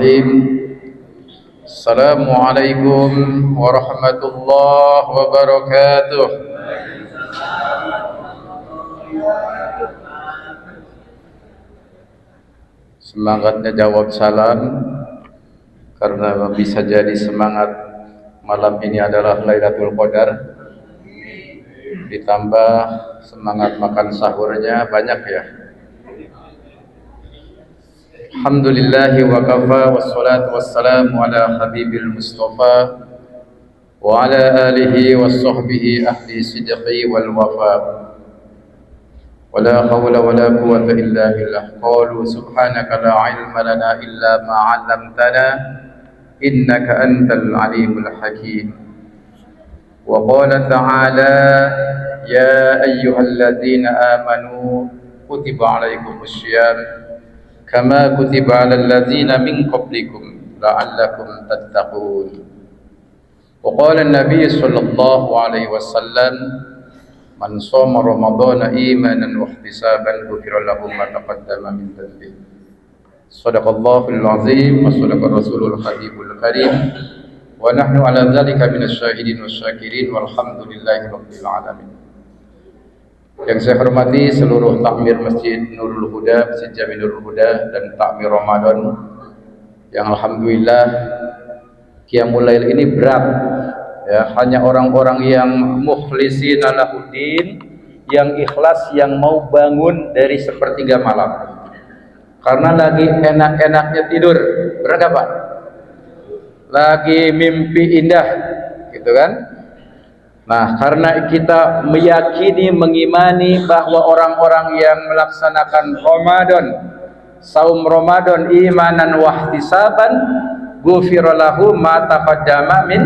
Bismillahirrahmanirrahim. Assalamualaikum warahmatullahi wabarakatuh. Semangatnya jawab salam karena bisa jadi semangat malam ini adalah Lailatul Qadar, ditambah semangat makan sahurnya banyak ya. Alhamdulillahi wa kafa wassalatu wassalamu ala habibil mustafa wa ala alihi wa sahbihi ahli sidqi wal wafa wa la hawla wa la quwwata illa billah. Qalu subhanaka la ilma lana illa ma 'allamtana innaka antal alimul hakim. Wa qala ta'ala ya ayyuhalladzina amanu kutiba alaikumus syiyam kama kutiba 'alal ladzina min qablikum la'allakum tattaqun. Wa qala an-nabiy sallallahu alaihi wasallam man shoma ramadhana imanan wa ihtisaban ghufira lahu ma taqaddama min dhanbihi. Shadaqallahul azim wa shadaqa rasulul habibul karim wa nahnu 'ala dzalika minasy syahidin wasyakirin walhamdulillahi rabbil alamin. Yang saya hormati seluruh takmir Masjid Nurul Huda, Masjid Jami Nurul Huda dan takmir Ramadan yang alhamdulillah Qiyamul Lail ini berat ya, hanya orang-orang yang mukhlisin lahuddin, yang ikhlas, yang mau bangun dari sepertiga malam karena lagi enak-enaknya tidur, berat apa? Lagi mimpi indah gitu kan. Nah, karena kita meyakini, mengimani bahwa orang-orang yang melaksanakan Ramadan, saum Ramadan imanan wa ihtisaban, ghufira lahu ma taqaddama min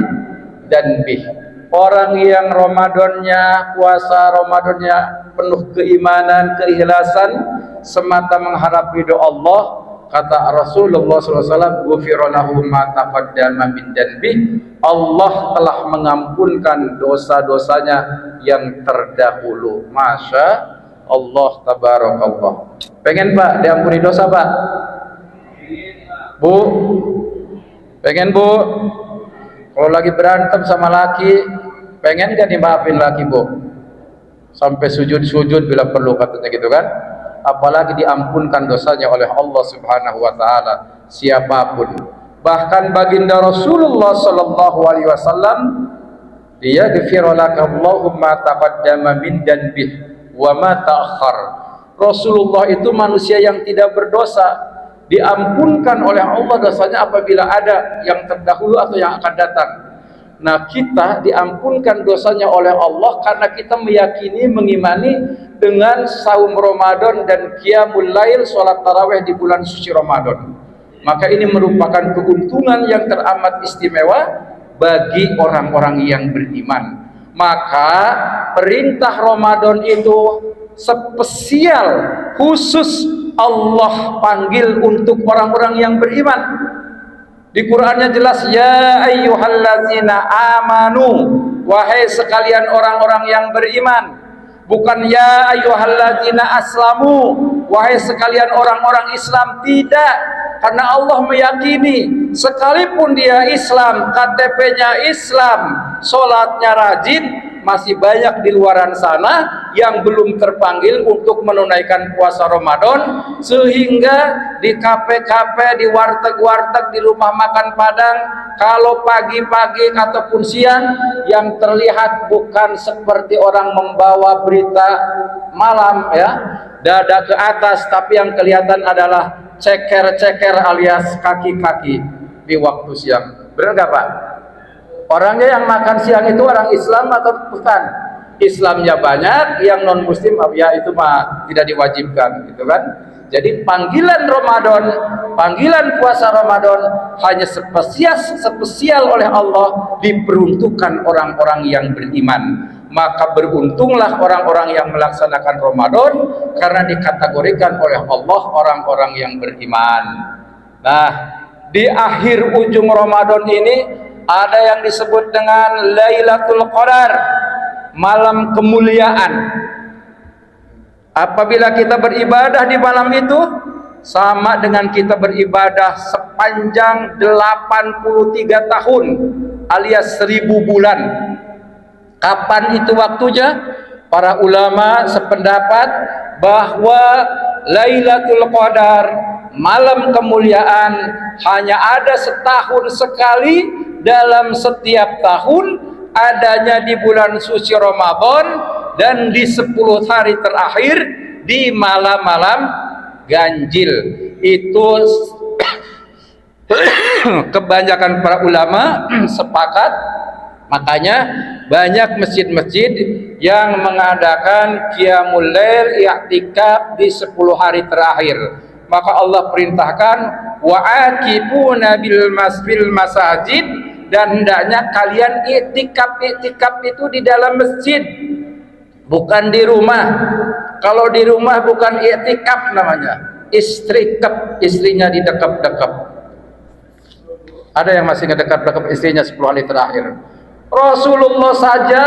dzanbih. Orang yang Ramadannya, puasa Ramadannya penuh keimanan, keikhlasan, semata mengharap ridho Allah, kata Rasulullah SAW, ghufira lahu ma taqaddama min dzanbih. Allah telah mengampunkan dosa-dosanya yang terdahulu. Masya Allah, tabarakallah. Pengen Pak diampuni dosa Pak? Bu? Pengen Bu? Kalau lagi berantem sama laki, pengen gak dimaafin laki Bu? Sampai sujud-sujud bila perlu katanya gitu kan? Apalagi diampunkan dosanya oleh Allah Subhanahu wa taala siapapun. Bahkan baginda Rasulullah sallallahu alaihi wasallam, dia ghafira lakallahu ma taqaddama min dzanbih wa ma ta'akhkhar. Rasulullah itu manusia yang tidak berdosa, diampunkan oleh Allah dosanya apabila ada yang terdahulu atau yang akan datang. Nah, kita diampunkan dosanya oleh Allah karena kita meyakini, mengimani dengan saum Ramadan dan Qiyamul Lail, salat tarawih di bulan suci Ramadan. Maka ini merupakan keuntungan yang teramat istimewa bagi orang-orang yang beriman. Maka perintah Ramadan itu spesial, khusus Allah panggil untuk orang-orang yang beriman. Di Qur'annya jelas, ya ayyuhallazina amanu, wahai sekalian orang-orang yang beriman. Bukan ya ayyuhallazina aslamu, wahai sekalian orang-orang Islam. Tidak, karena Allah meyakini sekalipun dia Islam, KTP-nya Islam, sholatnya rajin, masih banyak di luaran sana yang belum terpanggil untuk menunaikan puasa Ramadan, sehingga di kafe-kafe, di warteg-warteg, di rumah makan Padang, kalau pagi-pagi ataupun siang, yang terlihat bukan seperti orang membawa berita malam ya, dada ke atas, tapi yang kelihatan adalah ceker-ceker alias kaki-kaki di waktu siang. Benar nggak Pak? Orangnya yang makan siang itu orang Islam atau bukan? Islamnya banyak, yang non Muslim ya itu mah tidak diwajibkan, gitu kan? Jadi panggilan Ramadan, panggilan puasa Ramadan hanya spesial oleh Allah diperuntukkan orang-orang yang beriman. Maka beruntunglah orang-orang yang melaksanakan Ramadan karena dikategorikan oleh Allah orang-orang yang beriman. Nah, di akhir ujung Ramadan ini ada yang disebut dengan Lailatul Qadar, malam kemuliaan. Apabila kita beribadah di malam itu, sama dengan kita beribadah sepanjang 83 tahun alias 1000 bulan. Kapan itu waktunya? Para ulama sependapat bahwa Lailatul Qadar, malam kemuliaan, hanya ada setahun sekali dalam setiap tahun, adanya di bulan suci Ramadan dan di 10 hari terakhir di malam-malam ganjil. Itu kebanyakan para ulama sepakat. Makanya banyak masjid-masjid yang mengadakan qiyamul lail, i'tikaf di 10 hari terakhir. Maka Allah perintahkan wa'akifuna bil masajid, dan hendaknya kalian i'tikaf itu di dalam masjid, bukan di rumah. Kalau di rumah bukan i'tikaf namanya, istrikaf, istrinya didekap-dekap. Ada yang masih ngedekap-dekap istrinya 10 hari terakhir. Rasulullah saja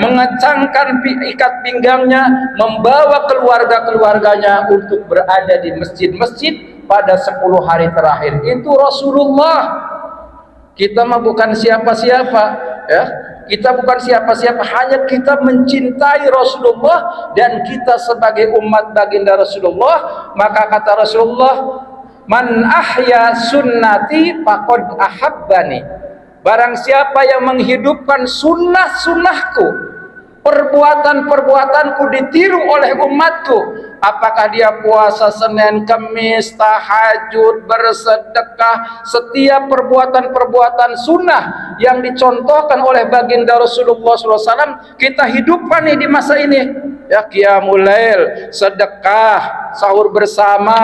mengecangkan ikat pinggangnya, membawa keluarga-keluarganya untuk berada di masjid-masjid pada 10 hari terakhir. Itu Rasulullah. Kita mah bukan siapa-siapa, ya. Kita bukan siapa-siapa, hanya kita mencintai Rasulullah dan kita sebagai umat baginda Rasulullah. Maka kata Rasulullah, man ahya sunnati faqad ahabbani. Barang siapa yang menghidupkan sunnah-sunnahku, perbuatan-perbuatanku ditiru oleh umatku, apakah dia puasa Senin, Kamis, tahajud, bersedekah, setiap perbuatan-perbuatan sunnah yang dicontohkan oleh baginda Rasulullah SAW, kita hidupkan nih di masa ini. Ya, qiyamul lail, sedekah, sahur bersama,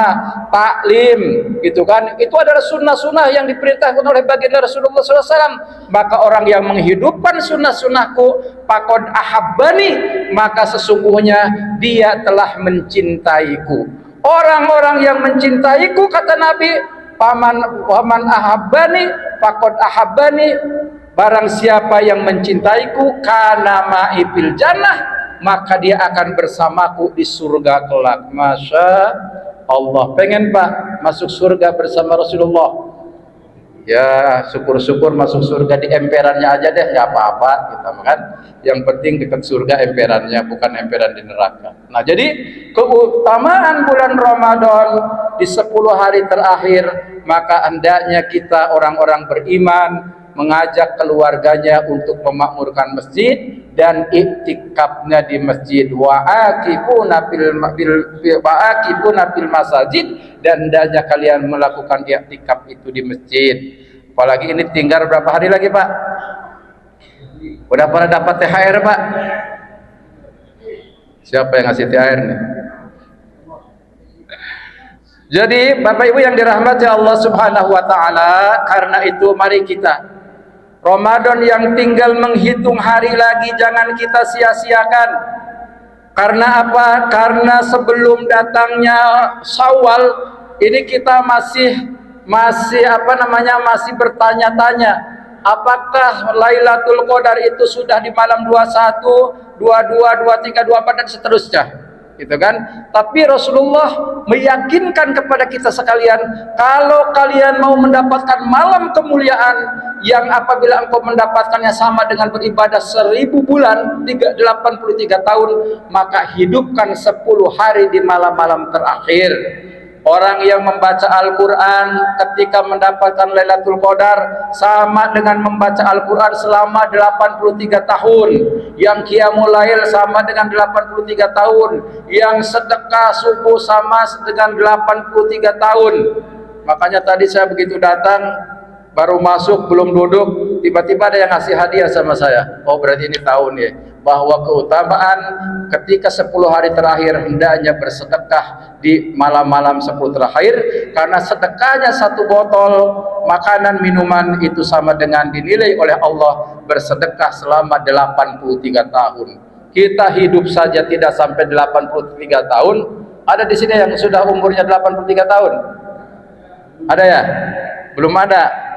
taklim, gitu kan? Itu adalah sunnah-sunnah yang diperintahkan oleh baginda Rasulullah SAW. Maka orang yang menghidupkan sunnah-sunnahku, faqad ahabbani, maka sesungguhnya dia telah mencintaiku. Orang-orang yang mencintaiku, kata Nabi, paman ahabbani faqad ahabbani, barang siapa yang mencintaiku, kana ma'i fil jannah, maka dia akan bersamaku di surga kelak. Masya Allah. Pengen Pak masuk surga bersama Rasulullah? Ya syukur-syukur masuk surga di emperannya aja deh, nggak apa-apa kita kan. Yang penting dekat surga emperannya, bukan emperan di neraka. Nah, jadi keutamaan bulan Ramadan di 10 hari terakhir, maka hendaknya kita orang-orang beriman mengajak keluarganya untuk memakmurkan masjid dan iktikafnya di masjid. Wa'akifuna fil masajid, dan hendaknya kalian melakukan iktikaf itu di masjid. Apalagi ini tinggal berapa hari lagi Pak? Udah pada dapat THR Pak? Siapa yang ngasih THR nih? Jadi Bapak Ibu yang dirahmati Allah Subhanahu wa taala, karena itu mari kita Ramadan yang tinggal menghitung hari lagi jangan kita sia-siakan. Karena apa? Karena sebelum datangnya Syawal ini kita masih bertanya-tanya, apakah Lailatul Qadar itu sudah di malam 21, 22, 23, 24 dan seterusnya. Gitu kan? Tapi Rasulullah meyakinkan kepada kita sekalian, kalau kalian mau mendapatkan malam kemuliaan yang apabila engkau mendapatkannya sama dengan beribadah 1000 bulan, 83 tahun, maka hidupkan 10 hari di malam-malam terakhir. Orang yang membaca Al-Quran ketika mendapatkan Lailatul Qadar sama dengan membaca Al-Quran selama 83 tahun. Yang qiyamul lail sama dengan 83 tahun. Yang sedekah subuh sama dengan 83 tahun. Makanya tadi saya begitu datang, baru masuk, belum duduk, tiba-tiba ada yang ngasih hadiah sama saya. Oh berarti ini tahun ya, bahwa keutamaan ketika 10 hari terakhir hendaknya bersedekah di malam-malam 10 terakhir, karena sedekahnya 1 botol makanan minuman itu sama dengan dinilai oleh Allah bersedekah selama 83 tahun. Kita hidup saja tidak sampai 83 tahun. Ada di sini yang sudah umurnya 83 tahun? Ada ya? Belum ada.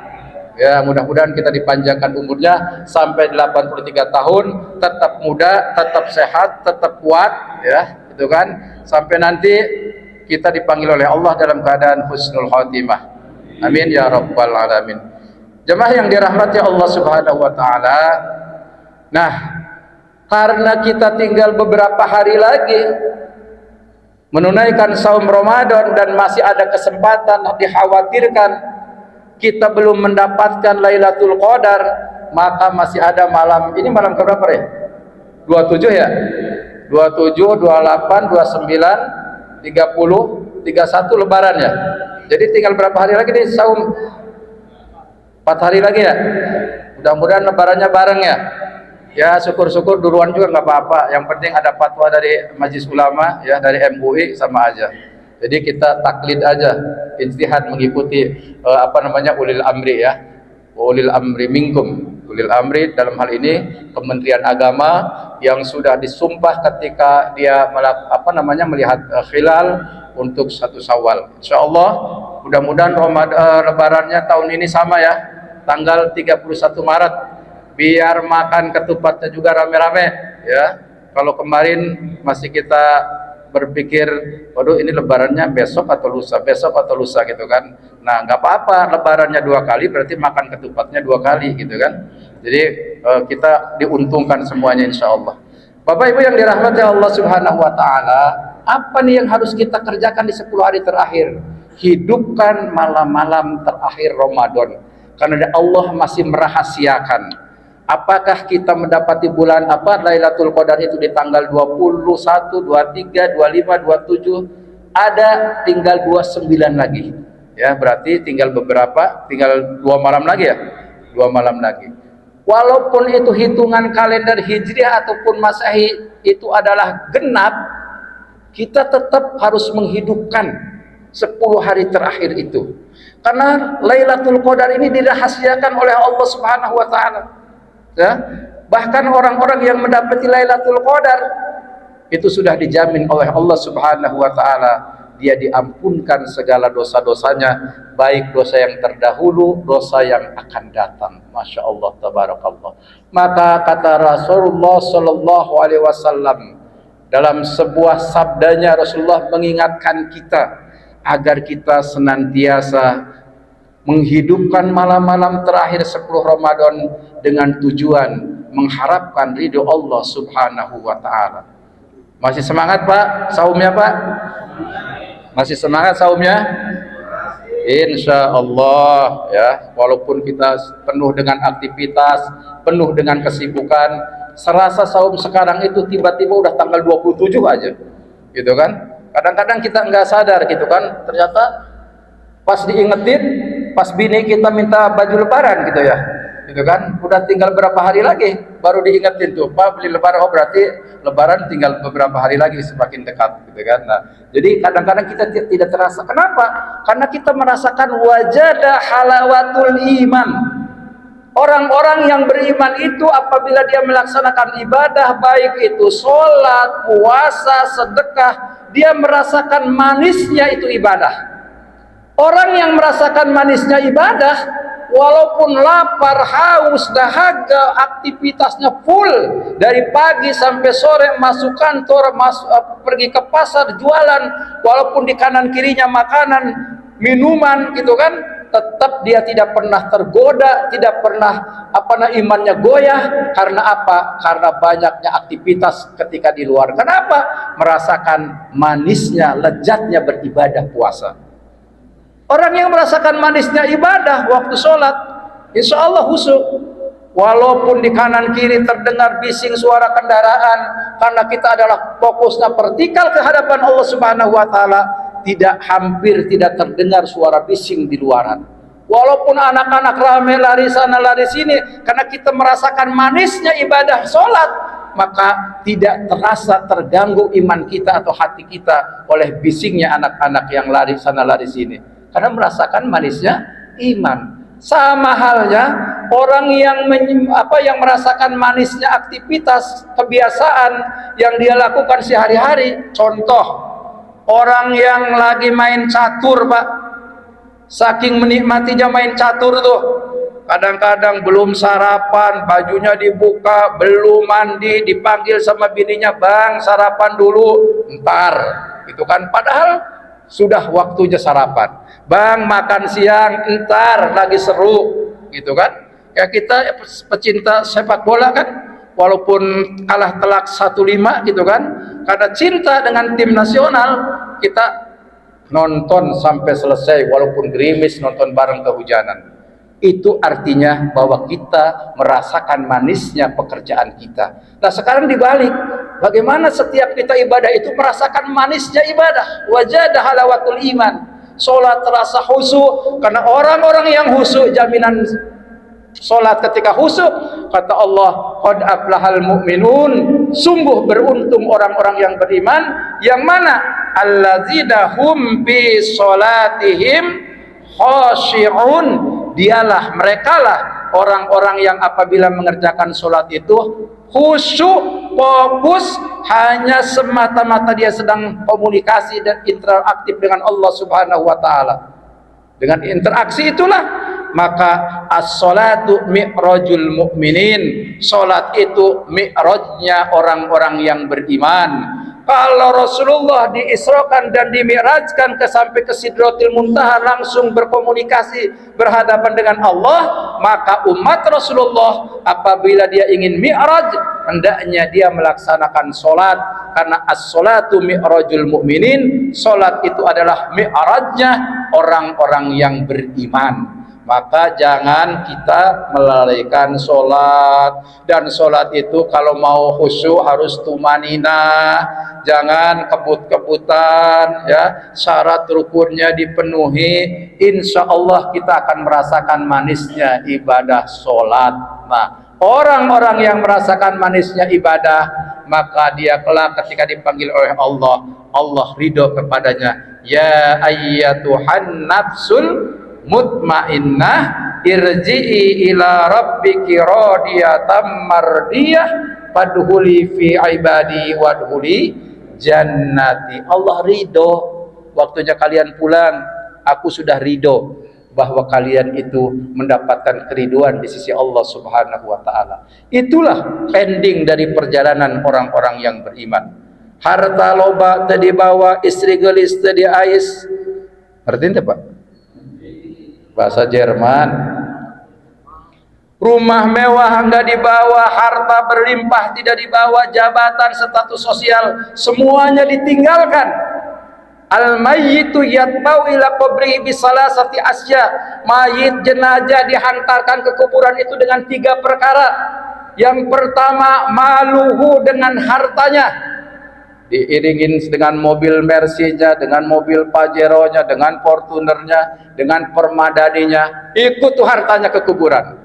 Ya, mudah-mudahan kita dipanjangkan umurnya sampai 83 tahun, tetap muda, tetap sehat, tetap kuat, ya, itu kan, sampai nanti kita dipanggil oleh Allah dalam keadaan husnul khotimah. Amin ya rabbal alamin. Jemaah yang dirahmati Allah Subhanahu wa taala. Nah, karena kita tinggal beberapa hari lagi menunaikan saum Ramadan dan masih ada kesempatan, dikhawatirkan kita belum mendapatkan Lailatul Qadar, maka masih ada malam, ini malam keberapa ya? 27 ya? 27, 28, 29, 30, 31 lebaran ya? Jadi tinggal berapa hari lagi nih saum? 4 hari lagi ya? Mudah-mudahan lebarannya bareng ya? Ya syukur-syukur duluan juga nggak apa-apa, yang penting ada fatwa dari Majelis Ulama ya, dari MUI sama aja. Jadi kita taklid aja, ijtihad mengikuti ulil amri ya, ulil amri minkum. Ulil amri dalam hal ini Kementerian Agama yang sudah disumpah ketika dia melihat hilal untuk 1 Syawal. Insyaallah mudah-mudahan lebarannya tahun ini sama ya, tanggal 31 Maret. Biar makan ketupatnya juga rame-rame ya. Kalau kemarin masih kita berpikir, waduh ini lebarannya besok atau lusa gitu kan. Nah nggak apa-apa, lebarannya 2 kali berarti makan ketupatnya 2 kali gitu kan. Jadi kita diuntungkan semuanya insya Allah. Bapak Ibu yang dirahmati Allah Subhanahu wa taala, apa nih yang harus kita kerjakan di 10 hari terakhir? Hidupkan malam-malam terakhir Ramadan, karena Allah masih merahasiakan. Apakah kita mendapati bulan Lailatul Qadar itu di tanggal 21, 23, 25, 27? Ada tinggal 29 lagi. Ya, berarti tinggal 2 malam lagi ya. 2 malam lagi. Walaupun itu hitungan kalender Hijriah ataupun Masehi itu adalah genap, kita tetap harus menghidupkan 10 hari terakhir itu. Karena Lailatul Qadar ini dirahasiakan oleh Allah Subhanahu wa taala. Ya, bahkan orang-orang yang mendapati Lailatul Qadar itu sudah dijamin oleh Allah Subhanahu wa taala, dia diampunkan segala dosa-dosanya, baik dosa yang terdahulu, dosa yang akan datang. Masya Allah, tabarakallah. Maka kata Rasulullah sallallahu alaihi wasallam dalam sebuah sabdanya, Rasulullah mengingatkan kita agar kita senantiasa menghidupkan malam-malam terakhir 10 Ramadan dengan tujuan mengharapkan ridho Allah Subhanahu wa taala. Masih semangat Pak saumnya Pak? Masih semangat saumnya? Insya Allah ya, walaupun kita penuh dengan aktivitas, penuh dengan kesibukan, serasa saum sekarang itu tiba-tiba udah tanggal 27 aja gitu kan. Kadang-kadang kita nggak sadar gitu kan, ternyata pas diingetin, pas bini kita minta baju lebaran gitu ya, gitu kan, udah tinggal berapa hari lagi baru diingetin tuh, Pak beli lebaran, oh berarti lebaran tinggal beberapa hari lagi, semakin dekat gitu kan. Nah jadi kadang-kadang kita tidak terasa. Kenapa? Karena kita merasakan wajada halawatul iman. Orang-orang yang beriman itu apabila dia melaksanakan ibadah, baik itu sholat, puasa, sedekah, dia merasakan manisnya itu ibadah. Orang yang merasakan manisnya ibadah, walaupun lapar, haus, dahaga, aktivitasnya full dari pagi sampai sore, masuk kantor, pergi ke pasar, jualan, walaupun di kanan kirinya makanan, minuman gitu kan, tetap dia tidak pernah tergoda, tidak pernah imannya goyah. Karena apa? Karena banyaknya aktivitas ketika di luar. Kenapa? Merasakan manisnya, lezatnya beribadah puasa. Orang yang merasakan manisnya ibadah waktu sholat, insya Allah khusyuk. Walaupun di kanan kiri terdengar bising suara kendaraan, karena kita adalah fokusnya vertikal ke hadapan Allah Subhanahu wa taala, hampir tidak terdengar suara bising di luaran. Walaupun anak-anak rame lari sana lari sini, karena kita merasakan manisnya ibadah sholat, maka tidak terasa terganggu iman kita atau hati kita oleh bisingnya anak-anak yang lari sana lari sini. Karena merasakan manisnya iman. Sama halnya orang yang merasakan manisnya aktivitas kebiasaan yang dia lakukan sehari-hari. Contoh, orang yang lagi main catur Pak, saking menikmatinya main catur tuh, kadang-kadang belum sarapan, bajunya dibuka, belum mandi, dipanggil sama bininya, bang sarapan dulu, ntar gitu kan. Padahal sudah waktunya sarapan. Bang, makan siang, entar lagi seru, gitu kan? Ya kita pecinta sepak bola kan, walaupun kalah telak 1-5 gitu kan, karena cinta dengan tim nasional, kita nonton sampai selesai walaupun gerimis, nonton bareng kehujanan. Itu artinya bahwa kita merasakan manisnya pekerjaan kita. Nah sekarang dibalik, bagaimana setiap kita ibadah itu merasakan manisnya ibadah. Wajadah halawatul iman. Solat terasa khusyuk, karena orang-orang yang khusyuk jaminan solat ketika khusyuk, kata Allah, qad aflahal mu'minun, sungguh beruntung orang-orang yang beriman, yang mana allazina hum bi sholatihim khashi'un, dialah merekalah orang-orang yang apabila mengerjakan solat itu khusyuk, fokus, hanya semata-mata dia sedang komunikasi dan interaktif dengan Allah Subhanahu wa taala. Dengan interaksi itulah maka as-salatu mi'rajul mu'minin, salat itu mi'rajnya orang-orang yang beriman. Kalau Rasulullah diisrakan dan dimi'rajkan sampai ke Sidratil Muntaha, langsung berkomunikasi berhadapan dengan Allah, maka umat Rasulullah apabila dia ingin mi'raj, hendaknya dia melaksanakan salat, karena as-salatu mi'rajul mu'minin, salat itu adalah mi'rajnya orang-orang yang beriman. Maka jangan kita melalaikan sholat, dan sholat itu kalau mau khusyuk harus tumanina, jangan kebut-kebutan ya, syarat rukunnya dipenuhi, insya Allah kita akan merasakan manisnya ibadah sholat. Nah, orang-orang yang merasakan manisnya ibadah, maka dia kelak ketika dipanggil oleh Allah, Allah ridho kepadanya. Ya ayyatuhan nafsul mutmainnah irji'i ila rabbiki radiyatan mardiyah fadkhuli fi ibadi wadkhuli jannati. Allah ridho, waktunya kalian pulang, aku sudah ridho bahwa kalian itu mendapatkan keriduan di sisi Allah Subhanahu wa taala. Itulah ending dari perjalanan orang-orang yang beriman. Harta loba tadi bawa, istri gelis tadi ais. Ngerti ente, Pak? Bahasa Jerman. Rumah mewah enggak dibawa, harta berlimpah tidak dibawa, jabatan, status sosial semuanya ditinggalkan. Al mayyitu yatbau ila qabri bi salasati asya. Mayit jenazah dihantarkan ke kuburan itu dengan 3 perkara. Yang pertama, maluhu, dengan hartanya, diiringin dengan mobil Mercy-nya, dengan mobil Pajero-nya, dengan Fortuner-nya, dengan Permadani-nya, ikut tuh hartanya ke kuburan.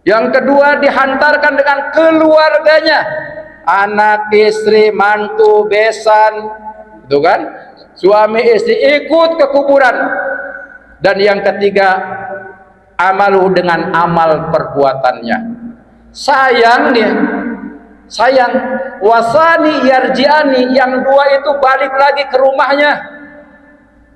Yang kedua, dihantarkan dengan keluarganya, anak, istri, mantu, besan, itu kan, suami istri ikut ke kuburan. Dan yang ketiga, amalu, dengan amal perbuatannya. Sayang dia, sayang, wasani yarjiani, yang 2 itu balik lagi ke rumahnya,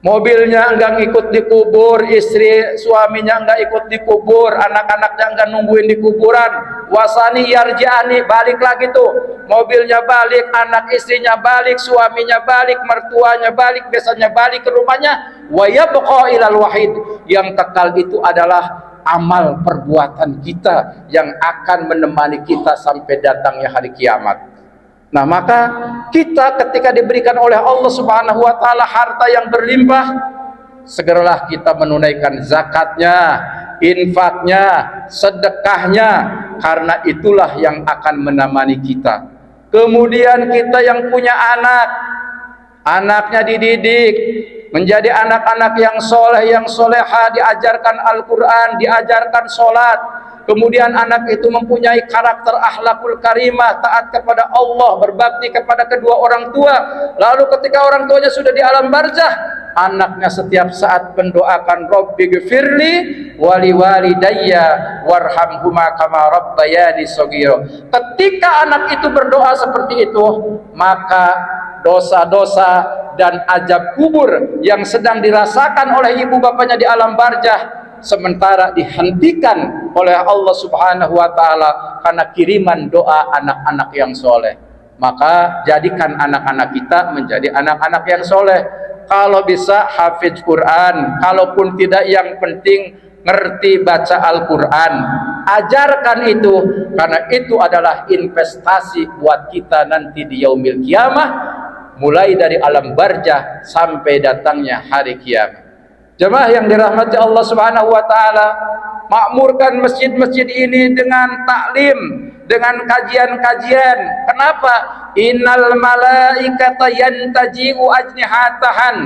mobilnya enggak ngikut dikubur, istri suaminya enggak ikut dikubur, anak-anaknya enggak nungguin di kuburan. Wasani yarjiani, balik lagi tuh, mobilnya balik, anak istrinya balik, suaminya balik, mertuanya balik, biasanya balik ke rumahnya. Wa yabqa ilal wahid, yang kekal itu adalah amal perbuatan kita yang akan menemani kita sampai datangnya hari kiamat. Nah, maka kita ketika diberikan oleh Allah Subhanahu wa taala harta yang berlimpah, segeralah kita menunaikan zakatnya, infaknya, sedekahnya, karena itulah yang akan menemani kita. Kemudian kita yang punya anak, anaknya dididik menjadi anak-anak yang soleh, yang soleha, diajarkan Al-Quran, diajarkan sholat. Kemudian anak itu mempunyai karakter akhlakul karimah, taat kepada Allah, berbakti kepada kedua orang tua. Lalu ketika orang tuanya sudah di alam barzah, anaknya setiap saat mendoakan Rabbi gfirli wali walidayya warhamhuma kama rabbayani shaghira. Ketika anak itu berdoa seperti itu, maka dosa-dosa dan azab kubur yang sedang dirasakan oleh ibu bapaknya di alam barzah sementara dihentikan oleh Allah Subhanahu wa taala karena kiriman doa anak-anak yang soleh. Maka jadikan anak-anak kita menjadi anak-anak yang soleh. Kalau bisa hafiz Quran, kalaupun tidak yang penting ngerti baca Al-Quran. Ajarkan itu, karena itu adalah investasi buat kita nanti di yaumil kiamah, mulai dari alam barzah sampai datangnya hari kiamat. Jemaah yang dirahmati Allah Subhanahu wa taala, makmurkan masjid-masjid ini dengan taklim, dengan kajian-kajian. Kenapa? Innal malaikata yantaji'u ajnihatahan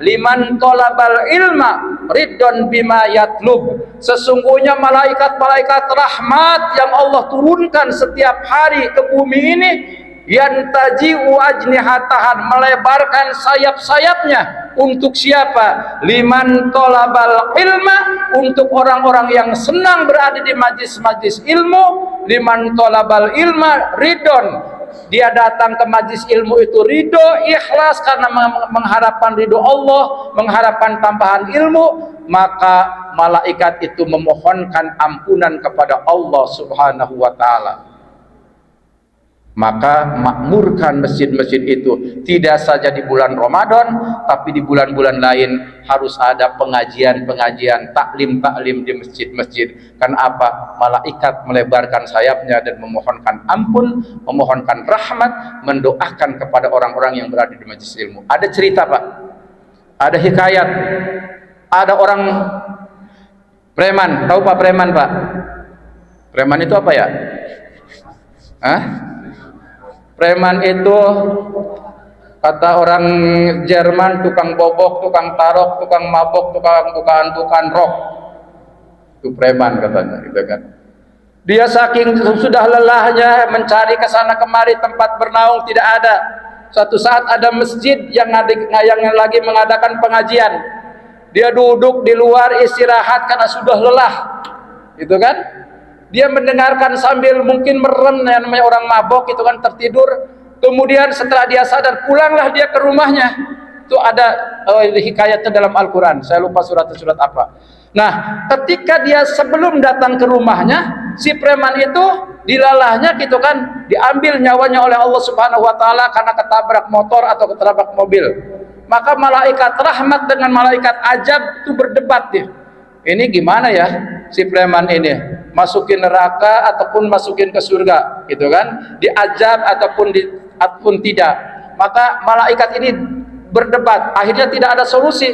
liman talabal ilma riddon bima yatlub. Sesungguhnya malaikat-malaikat rahmat yang Allah turunkan setiap hari ke bumi ini, yantaji'u ajnihatahan, melebarkan sayap-sayapnya untuk siapa? Liman talabal ilma, untuk orang-orang yang senang berada di majlis-majlis ilmu. Liman talabal ilma ridon, dia datang ke majlis ilmu itu ridho, ikhlas karena mengharapkan ridho Allah, mengharapkan tambahan ilmu, maka malaikat itu memohonkan ampunan kepada Allah Subhanahu wa taala. Maka makmurkan masjid-masjid itu, tidak saja di bulan Ramadan, tapi di bulan-bulan lain harus ada pengajian-pengajian, taklim-taklim di masjid-masjid. Kan apa? Malaikat melebarkan sayapnya dan memohonkan ampun, memohonkan rahmat, mendoakan kepada orang-orang yang berada di majelis ilmu. Ada cerita, Pak, ada hikayat, ada orang preman. Tahu Pak preman, Pak? Preman itu apa ya? Hah? Preman itu kata orang Jerman, tukang bobok, tukang tarok, tukang mabok, tukang rok. Itu preman katanya, gitu kan. Dia saking sudah lelahnya mencari ke sana kemari tempat bernaung, tidak ada. Suatu saat ada masjid yang lagi mengadakan pengajian. Dia duduk di luar istirahat karena sudah lelah, gitu kan. Dia mendengarkan sambil mungkin merem, namanya orang mabok itu kan, tertidur. Kemudian setelah dia sadar, pulanglah dia ke rumahnya. Itu ada hikayatnya dalam Al-Quran, saya lupa surat apa. Nah, ketika dia sebelum datang ke rumahnya, si preman itu dilalahnya gitu kan, diambil nyawanya oleh Allah Subhanahu wa taala karena ketabrak motor atau ketabrak mobil. Maka malaikat rahmat dengan malaikat ajab itu berdebat dia. Ini gimana ya si preman ini, masukin neraka ataupun masukin ke surga, gitu kan? Diajab ataupun tidak. Maka malaikat ini berdebat, akhirnya tidak ada solusi.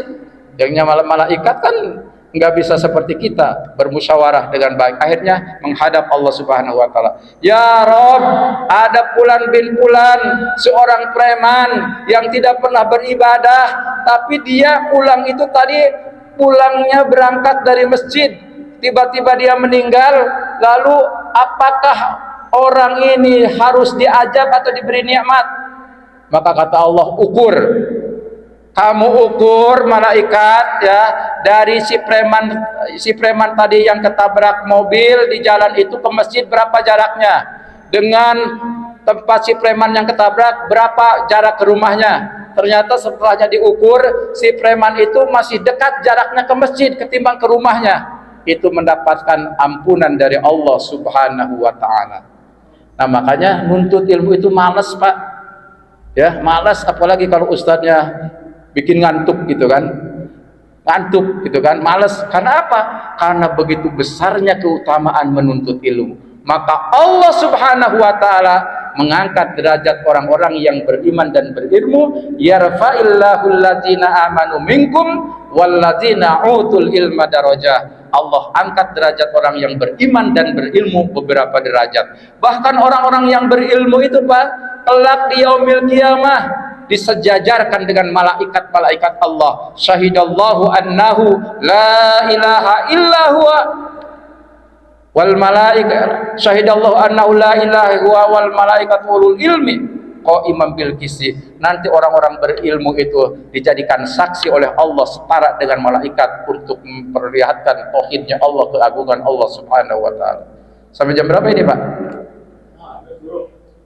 Yang malaikat kan nggak bisa seperti kita bermusyawarah dengan baik. Akhirnya menghadap Allah Subhanahu wa taala. Ya Rob, ada Fulan bin Fulan, seorang preman yang tidak pernah beribadah, tapi dia pulang itu tadi pulangnya berangkat dari masjid, tiba-tiba dia meninggal. Lalu apakah orang ini harus diajab atau diberi nikmat? Maka kata Allah, ukur, kamu ukur malaikat ya, dari si preman tadi yang ketabrak mobil di jalan itu ke masjid berapa jaraknya, dengan tempat si preman yang ketabrak berapa jarak ke rumahnya. Ternyata setelahnya diukur, si preman itu masih dekat jaraknya ke masjid ketimbang ke rumahnya. Itu mendapatkan ampunan dari Allah Subhanahu wa taala. Nah, makanya nuntut ilmu itu malas, Pak. Ya, malas, apalagi kalau ustadznya bikin ngantuk gitu kan. Ngantuk gitu kan, malas. Karena apa? Karena begitu besarnya keutamaan menuntut ilmu. Maka Allah Subhanahu wa taala mengangkat derajat orang-orang yang beriman dan berilmu. Yarfa'illahu allazina amanu minkum wallazina utul ilma darajah. Allah angkat derajat orang yang beriman dan berilmu beberapa derajat. Bahkan orang-orang yang berilmu itu, Pak, kelak di yaumil qiyamah disejajarkan dengan malaikat-malaikat Allah. Syahidallahu annahu la ilaha illa huwa wal malaikat, syahidallahu annahu la ilaha huwa wal malaikat ulul ilmi qaiman bil qisti. Nanti orang-orang berilmu itu dijadikan saksi oleh Allah setara dengan malaikat untuk memperlihatkan tauhidnya Allah, keagungan Allah Subhanahu wa taala. Sampai jam berapa ini, Pak?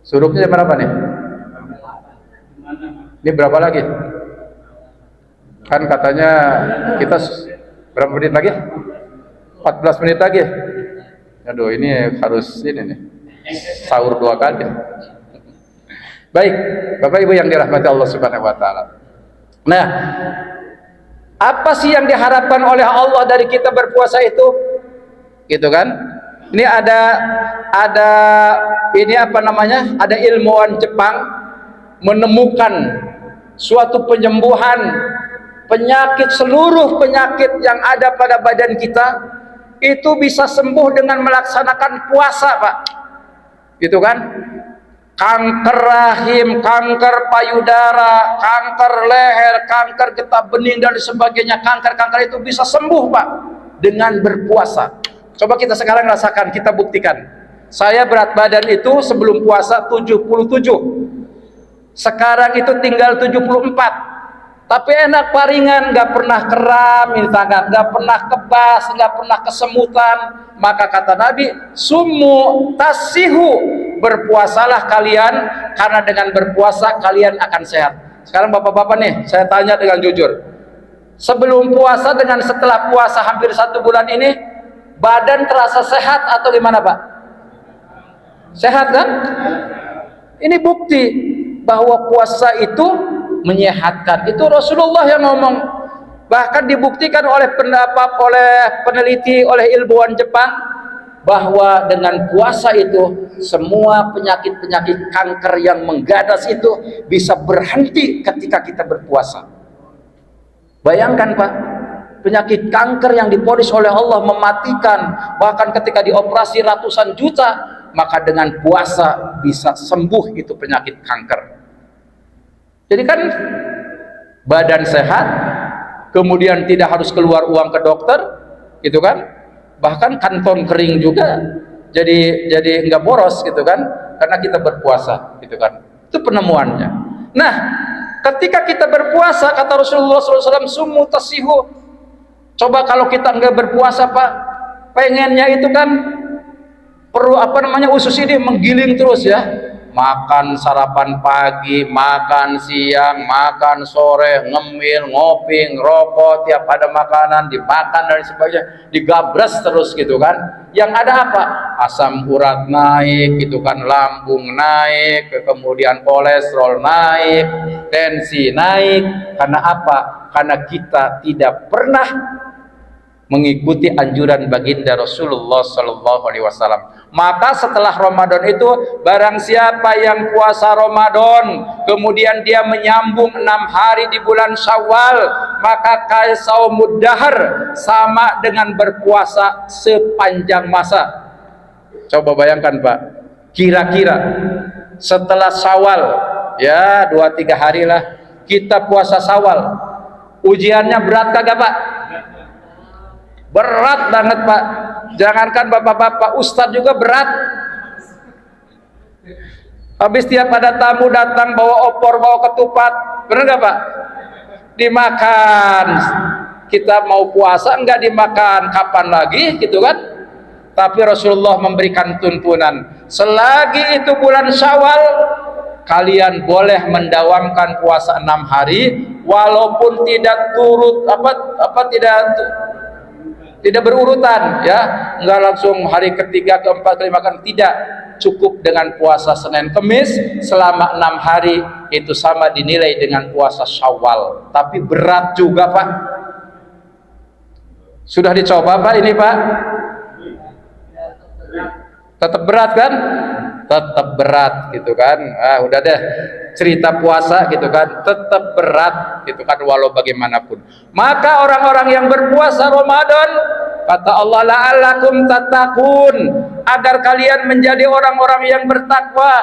Suruhnya jam berapa nih? Ini berapa lagi? Kan katanya kita berapa menit lagi? 14 menit lagi. Aduh, ini harus ini nih, sahur 2 kali. Baik, Bapak Ibu yang dirahmati Allah Subhanahu wa taala. Nah, apa sih yang diharapkan oleh Allah dari kita berpuasa itu? Gitu kan? Ini ada ini apa namanya? Ada ilmuwan Jepang menemukan suatu penyembuhan penyakit, seluruh penyakit yang ada pada badan kita itu bisa sembuh dengan melaksanakan puasa, Pak. Gitu kan? Kanker rahim, kanker payudara, kanker leher, kanker getah bening dan sebagainya, kanker-kanker itu bisa sembuh, Pak, dengan berpuasa. Coba kita sekarang rasakan, kita buktikan. Saya berat badan itu sebelum puasa 77. Sekarang itu tinggal 74. Tapi enak paringan, nggak pernah kram, misalkan, nggak pernah kebas, nggak pernah kesemutan. Maka kata Nabi, sumu tasihu, berpuasalah kalian, karena dengan berpuasa kalian akan sehat. Sekarang bapak-bapak nih, saya tanya dengan jujur, sebelum puasa dengan setelah puasa hampir 1 bulan ini, badan terasa sehat atau gimana, Pak? Sehat kan? Ini bukti bahwa puasa itu menyehatkan. Itu Rasulullah yang ngomong. Bahkan dibuktikan oleh peneliti, oleh ilmuwan Jepang, bahwa dengan puasa itu semua penyakit-penyakit kanker yang mengganas itu bisa berhenti ketika kita berpuasa. Bayangkan, Pak, penyakit kanker yang divonis oleh Allah mematikan, bahkan ketika dioperasi ratusan juta, maka dengan puasa bisa sembuh itu penyakit kanker. Jadi kan badan sehat, kemudian tidak harus keluar uang ke dokter, gitu kan? Bahkan kantong kering juga jadi nggak boros, gitu kan? Karena kita berpuasa, gitu kan? Itu penemuannya. Nah, ketika kita berpuasa, kata Rasulullah SAW, sumu tasihu. Coba kalau kita nggak berpuasa, Pak, pengennya itu kan perlu usus ini menggiling terus ya. Makan sarapan pagi, makan siang, makan sore, ngemil, ngopi, ngerokok, tiap ada makanan dimakan dan sebagainya, digabres terus, gitu kan. Yang ada apa? Asam urat naik, gitu kan, lambung naik, kemudian kolesterol naik, tensi naik. Karena apa? Karena kita tidak pernah mengikuti anjuran baginda Rasulullah Sallallahu Alaihi Wasallam. Maka setelah Ramadan itu, barang siapa yang puasa Ramadan kemudian dia menyambung 6 hari di bulan Syawal, maka saumud dahar, sama dengan berpuasa sepanjang masa. Coba bayangkan, Pak, kira-kira setelah Syawal, ya 2-3 hari lah kita puasa Syawal, ujiannya berat kagak, Pak? Berat banget, Pak. Jangankan bapak-bapak, ustadz juga berat. Habis tiap ada tamu datang bawa opor, bawa ketupat, bener gak, Pak? Dimakan. Kita mau puasa enggak dimakan, kapan lagi, gitu kan? Tapi Rasulullah memberikan tuntunan, selagi itu bulan Syawal, kalian boleh mendawamkan puasa 6 hari, walaupun tidak tidak berurutan, ya, enggak langsung hari ketiga, keempat, kelima, kan tidak. Cukup dengan puasa Senin Kemis selama 6 hari, itu sama dinilai dengan puasa Syawal. Tapi berat juga, Pak. Sudah dicoba, Pak, ini, Pak? Tetap berat kan? Tetap berat, gitu kan? Udah deh, cerita puasa, gitu kan, tetap berat, gitu kan, walau bagaimanapun. Maka orang-orang yang berpuasa Ramadan, kata Allah, la'allakum tattaqun, agar kalian menjadi orang-orang yang bertakwa.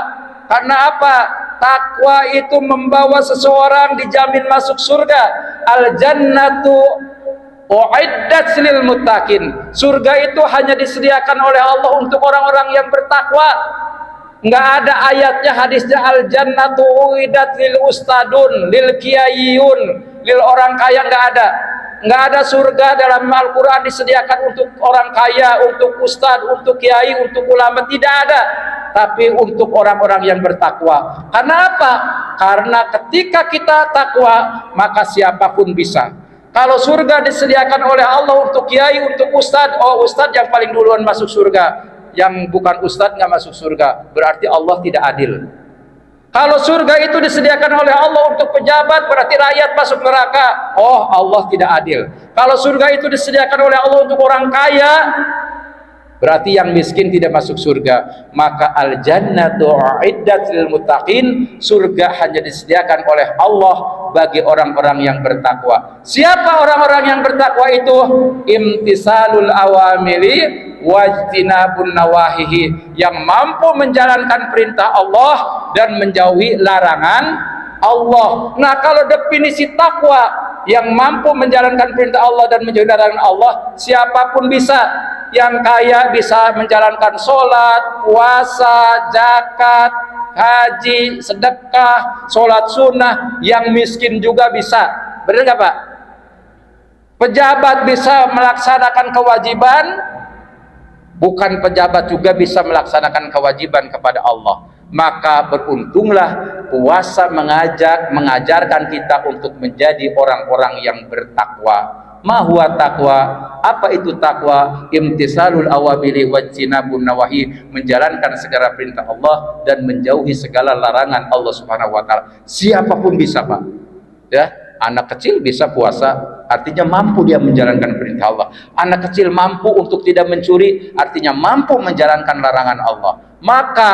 Karena apa? Takwa itu membawa seseorang dijamin masuk surga. Al jannatu uiddat lil muttaqin. Surga itu hanya disediakan oleh Allah untuk orang-orang yang bertakwa. Nggak ada ayatnya, hadisnya, al jannatu uiddat lil ustadun, lil kiyaiyun, lil orang kaya. Nggak ada surga dalam Al-Quran disediakan untuk orang kaya, untuk ustad, untuk kiai, untuk ulama. Tidak ada. Tapi untuk orang-orang yang bertakwa. Karena apa? Karena ketika kita takwa, maka siapapun bisa. Kalau surga disediakan oleh Allah untuk kiai, untuk ustad, oh ustad yang paling duluan masuk surga, yang bukan ustad nggak masuk surga, berarti Allah tidak adil. Kalau surga itu disediakan oleh Allah untuk pejabat, berarti rakyat masuk neraka. Oh, Allah tidak adil. Kalau surga itu disediakan oleh Allah untuk orang kaya, berarti yang miskin tidak masuk surga. Maka al-jannatu uiddat lil muttaqin, surga hanya disediakan oleh Allah bagi orang-orang yang bertakwa. Siapa orang-orang yang bertakwa itu? Imtisalul awamili wajtinabun nawahihi, yang mampu menjalankan perintah Allah dan menjauhi larangan Allah. Nah, kalau definisi takwa yang mampu menjalankan perintah Allah dan menjauhi larangan Allah, siapapun bisa. Yang kaya bisa menjalankan sholat, puasa, zakat, haji, sedekah, sholat sunnah. Yang miskin juga bisa. Benar nggak Pak? Pejabat bisa melaksanakan kewajiban, bukan pejabat juga bisa melaksanakan kewajiban kepada Allah. Maka beruntunglah puasa mengajarkan kita untuk menjadi orang-orang yang bertakwa. Ma huwa taqwa? Apa itu takwa? Imtisalul awamili wajtinabun nawahi, menjalankan segala perintah Allah dan menjauhi segala larangan Allah Subhanahu wa taala. Siapapun bisa, Pak. Ya, anak kecil bisa puasa, artinya mampu dia menjalankan perintah Allah. Anak kecil mampu untuk tidak mencuri, artinya mampu menjalankan larangan Allah. Maka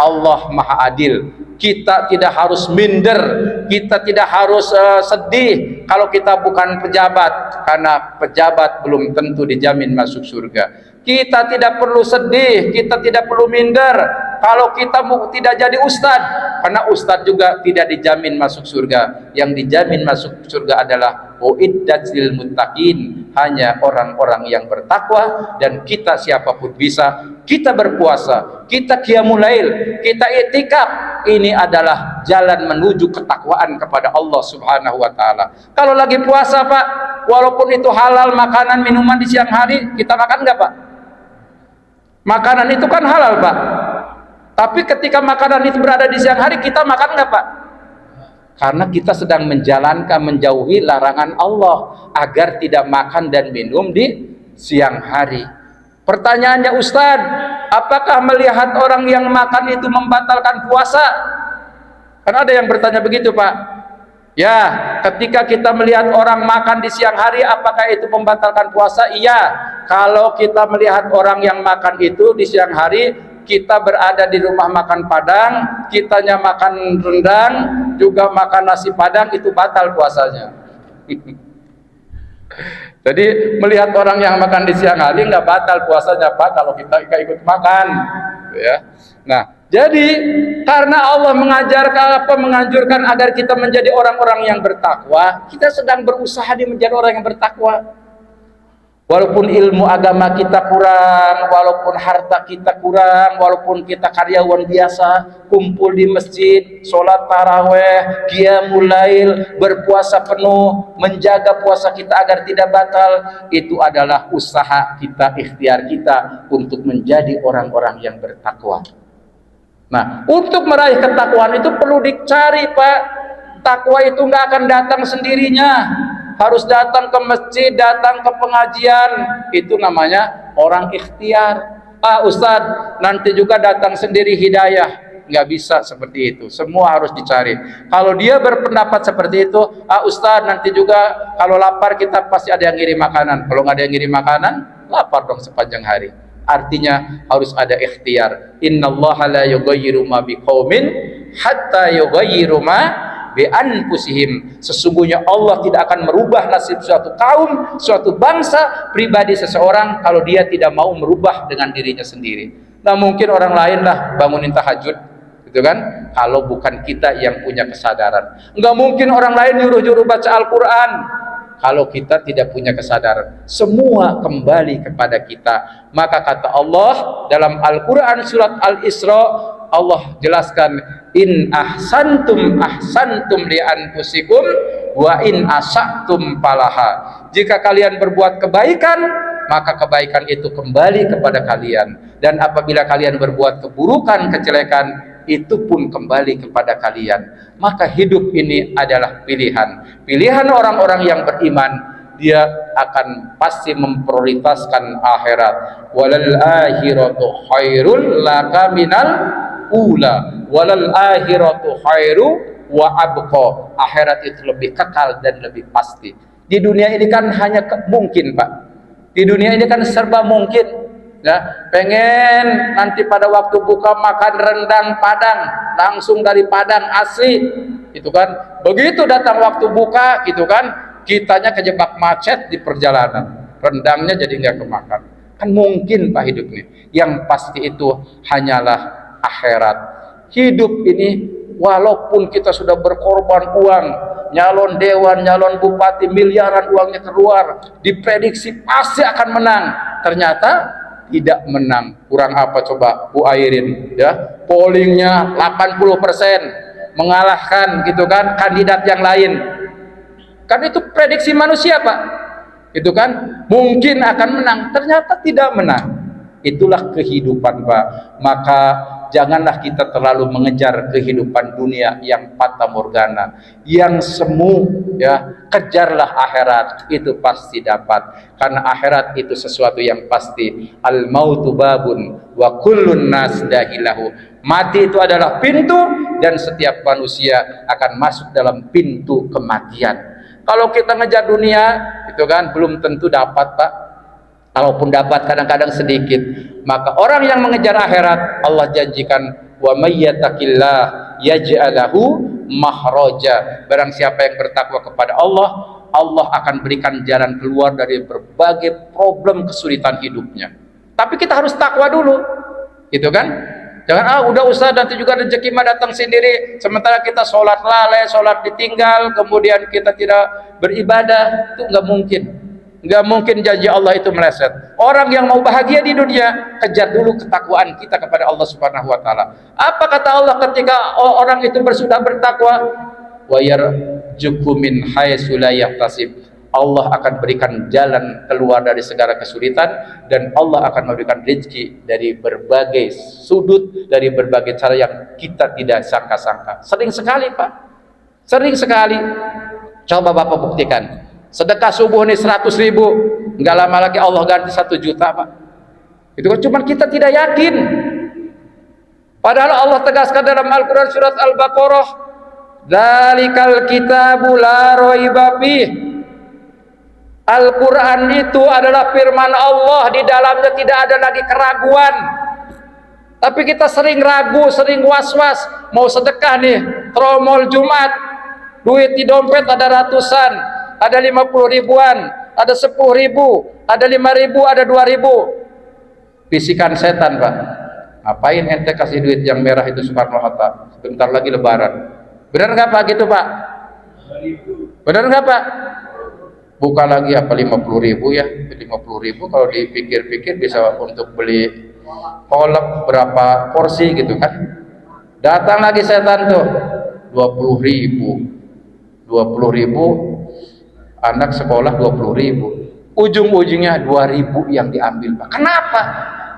Allah Maha Adil. Kita tidak harus minder, kita tidak harus sedih kalau kita bukan pejabat, karena pejabat belum tentu dijamin masuk surga. Kita tidak perlu sedih, kita tidak perlu minder kalau kita tidak jadi ustadz, karena ustadz juga tidak dijamin masuk surga. Yang dijamin masuk surga adalah uiddat lil muttaqin, hanya orang-orang yang bertakwa. Dan kita siapapun bisa, kita berpuasa, kita qiyamul lail, kita i'tikaf. Ini adalah jalan menuju ketakwaan kepada Allah Subhanahu wa taala. Kalau lagi puasa, Pak, walaupun itu halal makanan minuman di siang hari, kita makan enggak, Pak? Makanan itu kan halal, Pak. Tapi ketika makanan itu berada di siang hari, kita makan enggak, Pak? Karena kita sedang menjalankan, menjauhi larangan Allah agar tidak makan dan minum di siang hari. Pertanyaannya, Ustadz, apakah melihat orang yang makan itu membatalkan puasa? Kan ada yang bertanya begitu, Pak. Ya, ketika kita melihat orang makan di siang hari, apakah itu membatalkan puasa? Iya. Kalau kita melihat orang yang makan itu di siang hari, kita berada di rumah makan Padang, kitanya makan rendang, juga makan nasi Padang, itu batal puasanya. Jadi melihat orang yang makan di siang hari nggak batal puasanya, Pak, kalau kita ikut makan, ya. Nah, jadi karena Allah menganjurkan agar kita menjadi orang-orang yang bertakwa, kita sedang berusaha menjadi orang yang bertakwa. Walaupun ilmu agama kita kurang, walaupun harta kita kurang, walaupun kita karyawan biasa, kumpul di masjid, sholat taraweh, qiyamul lail, berpuasa penuh, menjaga puasa kita agar tidak batal, itu adalah usaha kita, ikhtiar kita untuk menjadi orang-orang yang bertakwa. Nah, untuk meraih ketakwaan itu perlu dicari, Pak. Takwa itu nggak akan datang sendirinya. Harus datang ke masjid, datang ke pengajian. Itu namanya orang ikhtiar. Ustadz, nanti juga datang sendiri hidayah. Nggak bisa seperti itu. Semua harus dicari. Kalau dia berpendapat seperti itu, Ustadz, nanti juga kalau lapar kita pasti ada yang ngirim makanan. Kalau nggak ada yang ngirim makanan, lapar dong sepanjang hari. Artinya harus ada ikhtiar. Innallaha la yughayyiru ma biqaumin hatta yughayyiru ma bi anfusihim. Sesungguhnya Allah tidak akan merubah nasib suatu kaum, suatu bangsa, pribadi seseorang kalau dia tidak mau merubah dengan dirinya sendiri. Nah, mungkin orang lain lah bangunin tahajud, gitu kan? Kalau bukan kita yang punya kesadaran. Enggak mungkin orang lain nyuruh-nyuruh baca Al-Quran kalau kita tidak punya kesadaran. Semua kembali kepada kita. Maka kata Allah dalam Al-Quran surat Al-Isra, Allah jelaskan, in ahsantum ahsantum li anfusikum wa in asa'tum falaha. Jika kalian berbuat kebaikan, maka kebaikan itu kembali kepada kalian. Dan apabila kalian berbuat keburukan, kejelekan, itu pun kembali kepada kalian. Maka hidup ini adalah pilihan. Pilihan orang-orang yang beriman, dia akan pasti memprioritaskan akhirat. Walal akhiratu khairul laka minal ula. walal akhiratu khairu wa abqa. Akhirat itu lebih kekal dan lebih pasti. Di dunia ini kan hanya mungkin, Pak. Di dunia ini kan serba mungkin. Ya, pengen nanti pada waktu buka makan rendang Padang, langsung dari Padang asli, itu kan. Begitu datang waktu buka, gitu kan, kitanya kejebak macet di perjalanan, rendangnya jadi nggak kemakan. Kan mungkin, Pak, hidup ini. Yang pasti itu hanyalah akhirat. Hidup ini walaupun kita sudah berkorban uang, nyalon dewan, nyalon bupati, miliaran uangnya keluar, diprediksi pasti akan menang, ternyata tidak menang. Kurang apa coba Bu Airin, ya, pollingnya 80%, mengalahkan gitu kan kandidat yang lain. Kan itu prediksi manusia, Pak, itu kan mungkin akan menang, ternyata tidak menang. Itulah kehidupan, Pak. Maka janganlah kita terlalu mengejar kehidupan dunia yang fata morgana, yang semu, ya. Kejarlah akhirat, itu pasti dapat, karena akhirat itu sesuatu yang pasti. Al mautu babun wa kullun nas dahilahu. Mati itu adalah pintu, dan setiap manusia akan masuk dalam pintu kematian. Kalau kita ngejar dunia, itu kan belum tentu dapat, Pak. Kalaupun dapat kadang-kadang sedikit. Maka orang yang mengejar akhirat, Allah janjikan, wa may yattaqillah yaj'al lahu makhraja. Barang siapa yang bertakwa kepada Allah, Allah akan berikan jalan keluar dari berbagai problem kesulitan hidupnya. Tapi kita harus takwa dulu, gitu kan? Jangan udah Ustaz nanti juga rezeki mah datang sendiri, sementara kita sholat lalai, sholat ditinggal, kemudian kita tidak beribadah. Itu nggak mungkin. Nggak mungkin janji Allah itu meleset. Orang yang mau bahagia di dunia, kejar dulu ketakwaan kita kepada Allah Subhanahu wa taala. Apa kata Allah ketika orang itu sudah bertakwa? Wa yarzuqhu min haitsu la yahtasib. Allah akan berikan jalan keluar dari segala kesulitan, dan Allah akan memberikan rezeki dari berbagai sudut, dari berbagai cara yang kita tidak sangka-sangka. Sering sekali, Pak. Sering sekali. Coba Bapak buktikan. Sedekah subuh nih 100.000, nggak lama lagi Allah ganti 1 juta, Pak. Itu kan cuma kita tidak yakin. Padahal Allah tegaskan dalam Al-Quran surat Al-Baqarah, dzalikal kitabu la raiba fih. Al-Quran itu adalah firman Allah, di dalamnya tidak ada lagi keraguan. Tapi kita sering ragu, sering was-was. Mau sedekah nih, tromol Jumat, duit di dompet ada ratusan, ada 50 ribuan, ada 10 ribu, ada 5 ribu, ada 2 ribu. Bisikan setan, Pak. Ngapain ente kasih duit yang merah itu Soekarno-Hatta? Sebentar lagi lebaran. Benar nggak, Pak, gitu, Pak? Benar nggak, Pak? Buka lagi apa 50 ribu ya? 50 ribu kalau dipikir-pikir bisa untuk beli kolak berapa porsi gitu kan. Datang lagi setan tuh, 20 ribu, 20 ribu, anak sekolah 20 ribu, ujung-ujungnya 2 ribu yang diambil, Pak. Kenapa?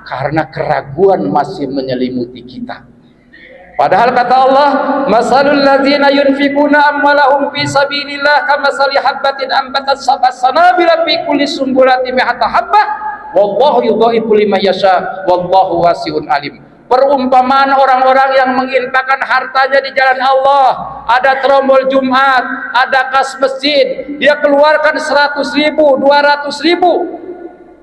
Karena keraguan masih menyelimuti kita. Padahal kata Allah, masalul ladzina yunfikuna amwalahum fi sabilillah kamasali habbatin ambatat sab'a sanabila fi kulli sumbulatin mi'ata habbah wallahu yudhaifu liman yasha wallahu wasi'un alim. Perumpamaan orang-orang yang menginfakkan hartanya di jalan Allah, ada trombol Jumat, ada kas masjid, dia keluarkan 100 ribu, 200 ribu.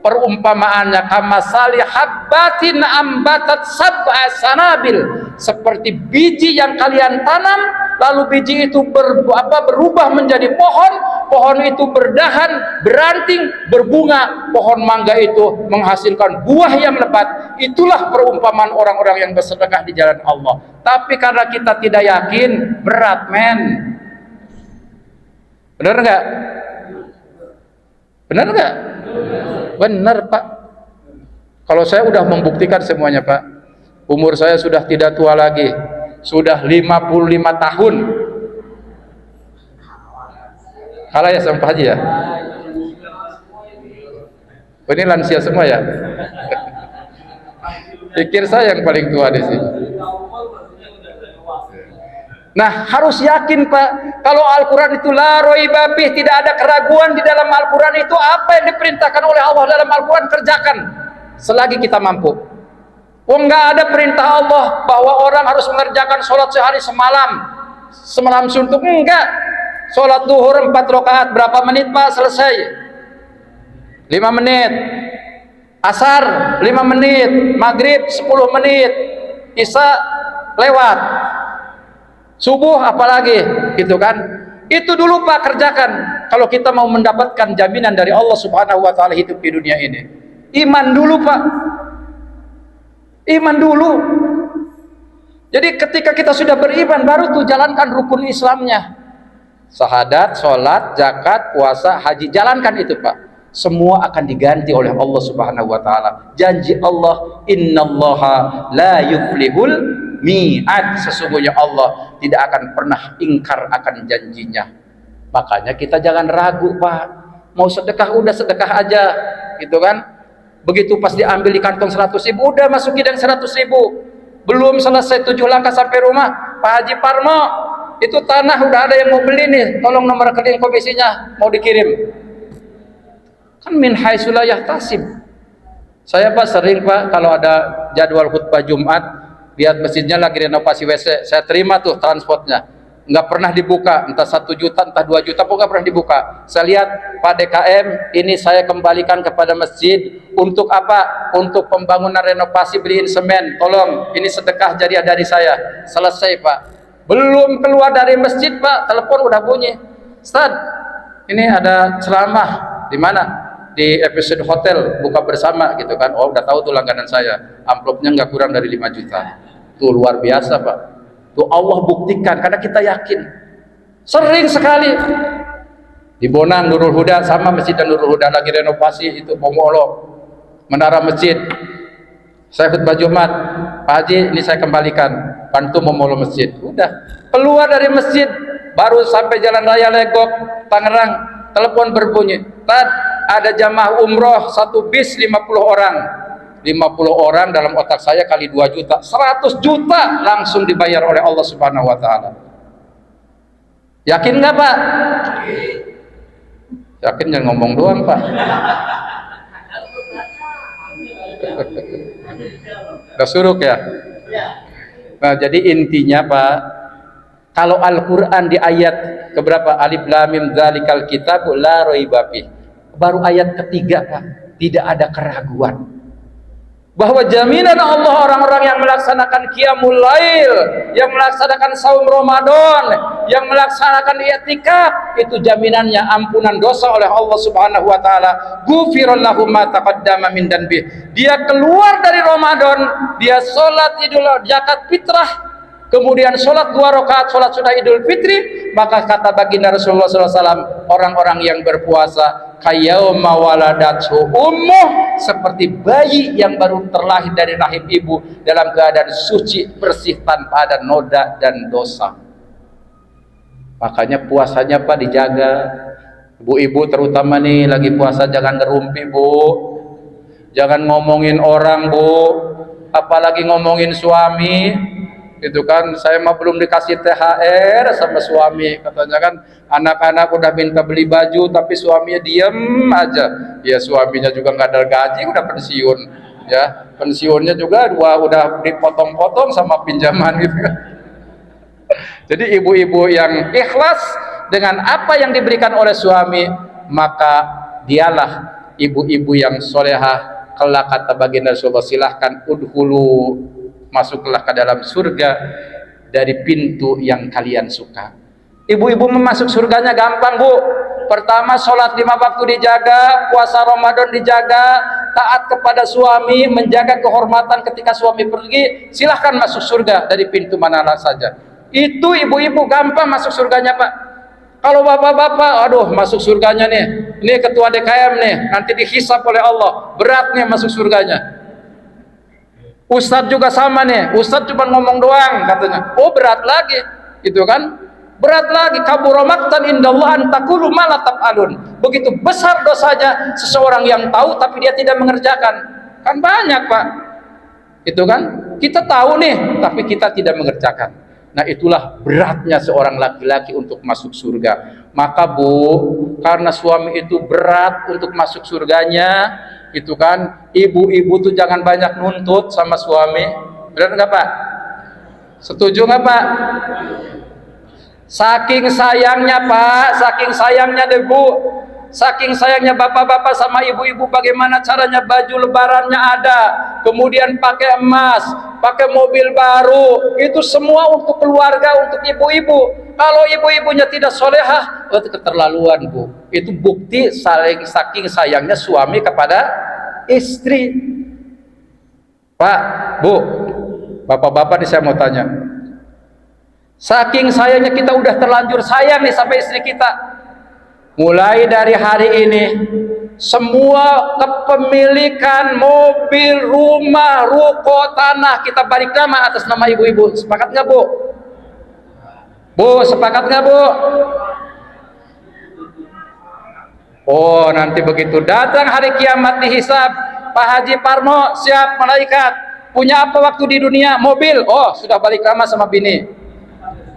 Perumpamaannya kamasali habbatin ambatat sab'a sanabil, seperti biji yang kalian tanam, lalu biji itu berubah menjadi pohon, pohon itu berdahan, beranting, berbunga, pohon mangga itu menghasilkan buah yang lebat. Itulah perumpamaan orang-orang yang bersedekah di jalan Allah. Tapi karena kita tidak yakin, berat, men. Benar nggak? Benar nggak? Benar, Pak. Kalau saya udah membuktikan semuanya, Pak. Umur saya sudah tidak tua lagi, sudah 55 tahun. Kalah ya sama Pak Haji ya? Ini lansia semua ya? Pikir saya yang paling tua di sini. Nah, harus yakin, Pak. Kalau Al-Quran itu la raiba fih, tidak ada keraguan di dalam Al-Quran itu. Apa yang diperintahkan oleh Allah dalam Al-Quran, kerjakan selagi kita mampu. Oh, enggak ada perintah Allah bahwa orang harus mengerjakan sholat sehari semalam suntuk, enggak. Sholat duhur 4 rakaat berapa menit Pak? Selesai 5 menit, asar 5 menit, maghrib 10 menit, isya lewat, subuh apalagi, gitu kan. Itu dulu Pak kerjakan kalau kita mau mendapatkan jaminan dari Allah Subhanahu wa taala hidup di dunia ini. Iman dulu Pak, iman dulu. Jadi ketika kita sudah beriman, baru tuh jalankan rukun Islamnya, syahadat, sholat, zakat, puasa, haji, jalankan itu Pak. Semua akan diganti oleh Allah Subhanahu wa taala. Janji Allah, innallaha la yuflihul mi'ad, sesungguhnya Allah tidak akan pernah ingkar akan janjinya. Makanya kita jangan ragu Pak, mau sedekah udah sedekah aja, gitu kan. Begitu pas diambil di kantong 100.000, udah masukin dan 100.000. Belum selesai 7 langkah sampai rumah, Pak Haji Parmo, itu tanah udah ada yang mau beli nih, tolong nomor rekening komisinya mau dikirim. Kan min haitsu la yahtasib. Saya Pak sering Pak kalau ada jadwal khutbah Jumat, lihat masjidnya lagi renovasi WC, saya terima tuh transportnya, nggak pernah dibuka, entah 1 juta entah 2 juta pun nggak pernah dibuka. Saya lihat Pak DKM, ini saya kembalikan kepada masjid untuk apa? Untuk pembangunan renovasi, beliin semen, tolong ini sedekah jariah dari saya. Selesai Pak, belum keluar dari masjid Pak, telepon udah bunyi, Ustaz ini ada ceramah di mana? Di episode hotel buka bersama, gitu kan. Oh udah tahu tuh langganan saya, amplopnya nggak kurang dari 5 juta. Tuh luar biasa Pak, tuh Allah buktikan karena kita yakin. Sering sekali di Bonang Nurul Huda, sama Masjid Nurul Huda lagi renovasi itu Pomolo, menara masjid. Saya khutbah Jumat, Pak Haji ini saya kembalikan, bantu memolo masjid. Udah keluar dari masjid, baru sampai Jalan Raya Legok Tangerang, telepon berbunyi, Tad, ada jamaah umroh 1 bis 50 orang. 50 orang dalam otak saya kali 2 juta, 100 juta langsung dibayar oleh Allah Subhanahu wa taala. Yakin nggak Pak? Yakin, jangan ngomong doang Pak. Udah suruk ya? Nah, jadi intinya Pak, kalau Al-Quran di ayat keberapa? Alif Lam Mim Dzalikal Kitabu la raiba fih, baru ayat ketiga Pak, tidak ada keraguan bahwa jaminan Allah orang-orang yang melaksanakan qiyamul lail, yang melaksanakan saum Ramadan, yang melaksanakan i'tikaf, itu jaminannya ampunan dosa oleh Allah Subhanahu wa taala. Ghufirallahu lahum ma taqaddama min danbi. Dia keluar dari Ramadan, dia salat Idul zakat fitrah, kemudian sholat 2 rakaat sholat sunnah Idul Fitri, maka kata baginda Rasulullah SAW, orang-orang yang berpuasa kayauma waladathu ummuh, seperti bayi yang baru terlahir dari rahim ibu dalam keadaan suci bersih tanpa ada noda dan dosa. Makanya puasanya Pak dijaga. Ibu-ibu terutama nih lagi puasa jangan ngerumpi Bu, jangan ngomongin orang Bu, apalagi ngomongin suami. Itu kan, saya mah belum dikasih THR sama suami, katanya kan anak-anak udah minta beli baju tapi suaminya diem aja. Ya suaminya juga nggak ada gaji, udah pensiun ya, pensiunnya juga udah dipotong-potong sama pinjaman gitu kan. Jadi ibu-ibu yang ikhlas dengan apa yang diberikan oleh suami, maka dialah ibu-ibu yang solehah. Kelak kata baginda Rasulullah, silahkan udhulu, masuklah ke dalam surga dari pintu yang kalian suka. Ibu-ibu memasuk surganya gampang Bu. Pertama, sholat 5 waktu dijaga, puasa Ramadan dijaga, taat kepada suami, menjaga kehormatan ketika suami pergi, silahkan masuk surga dari pintu mana saja. Itu ibu-ibu gampang masuk surganya Pak. Kalau bapak-bapak, aduh masuk surganya nih, ini ketua DKM nih, nanti dihisap oleh Allah, beratnya masuk surganya. Ustadz juga sama nih, Ustadz cuma ngomong doang katanya, oh berat lagi, gitu kan, berat lagi. Kabura maqtan indallah an taqulu ma la taf'alun. Begitu besar dosanya seseorang yang tahu tapi dia tidak mengerjakan, kan banyak Pak, itu kan, kita tahu nih tapi kita tidak mengerjakan. Nah itulah beratnya seorang laki-laki untuk masuk surga. Maka Bu, karena suami itu berat untuk masuk surganya, Itu kan, ibu-ibu tuh jangan banyak nuntut sama suami. Benar nggak Pak? Setuju nggak Pak? Saking sayangnya Pak, saking sayangnya deh Bu, saking sayangnya bapak-bapak sama ibu-ibu, bagaimana caranya baju lebarannya ada, kemudian pakai emas, pakai mobil baru, itu semua untuk keluarga, untuk ibu-ibu. Kalau ibu-ibunya tidak solehah, itu keterlaluan Bu. Itu bukti saking sayangnya suami kepada istri. Pak, Bu, bapak-bapak nih saya mau tanya, saking sayangnya kita udah terlanjur sayang nih sampai istri kita, mulai dari hari ini semua kepemilikan mobil, rumah, ruko, tanah kita balik nama atas nama ibu-ibu. Sepakat nggak Bu? Bu, sepakat nggak Bu? Oh, nanti begitu datang hari kiamat dihisab, Pak Haji Parno siap malaikat, punya apa waktu di dunia? Mobil, oh sudah balik nama sama bini.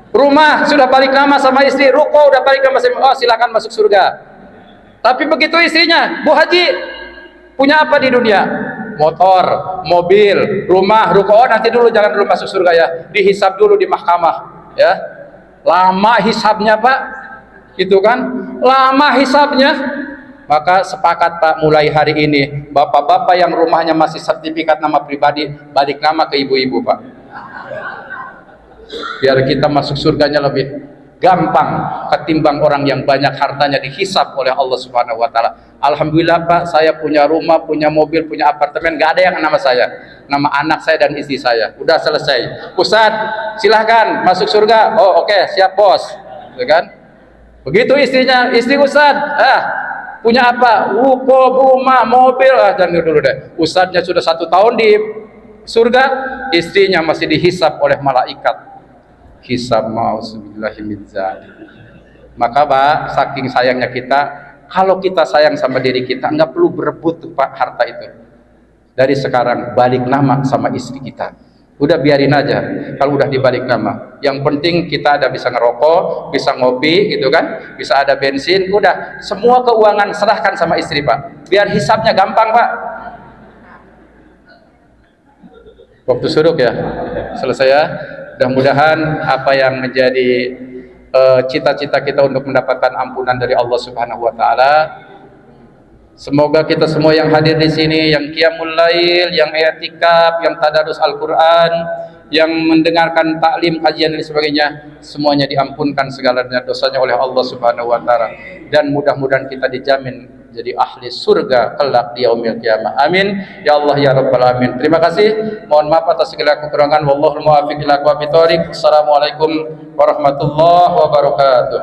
Rumah sudah balik nama sama istri, ruko udah balik nama sama, oh silakan masuk surga. Tapi begitu istrinya, Bu Haji punya apa di dunia? Motor, mobil, rumah, ruko. Oh nanti dulu, jangan dulu masuk surga ya, dihisab dulu di mahkamah ya. Lama hisabnya Pak, itu kan lama hisabnya. Maka sepakat Pak, mulai hari ini bapak-bapak yang rumahnya masih sertifikat nama pribadi, balik nama ke ibu-ibu Pak, biar kita masuk surganya lebih gampang ketimbang orang yang banyak hartanya dihisab oleh Allah Subhanahu wa taala. Alhamdulillah Pak, saya punya rumah, punya mobil, punya apartemen, nggak ada yang nama saya, nama anak saya dan istri saya. Udah selesai. Ustadz, silahkan masuk surga. Oh oke, siap bos, gitu kan? Begitu istrinya, istri Ustadz, punya apa? Ruko, rumah, mobil. Jangan dulu deh. Ustadznya sudah 1 tahun di surga, istrinya masih dihisab oleh malaikat. Hisab ma'uzubillahi min dzalik. Maka Pak, saking sayangnya kita, kalau kita sayang sama diri kita, nggak perlu berebut tuh Pak harta itu. Dari sekarang balik nama sama istri kita. Udah biarin aja kalau udah dibalik nama. Yang penting kita ada bisa ngerokok, bisa ngopi gitu kan, bisa ada bensin, udah semua keuangan serahkan sama istri Pak. Biar hisabnya gampang Pak. Waktu suruk ya, selesai ya. Mudah-mudahan apa yang menjadi cita-cita kita untuk mendapatkan ampunan dari Allah Subhanahu wa taala, semoga kita semua yang hadir di sini, yang qiyamul lail, yang i'tikaf, yang tadarus Al-Qur'an, yang mendengarkan taklim, kajian dan sebagainya, semuanya diampunkan segalanya dosanya oleh Allah Subhanahu wa taala, dan mudah-mudahan kita dijamin jadi ahli surga kelak di yaumil qiyamah. Amin ya Allah ya rabbal alamin. Terima kasih. Mohon maaf atas segala kekurangan. Wallahul muwaffiq ila aqwamit thoriq. Assalamualaikum warahmatullahi wabarakatuh.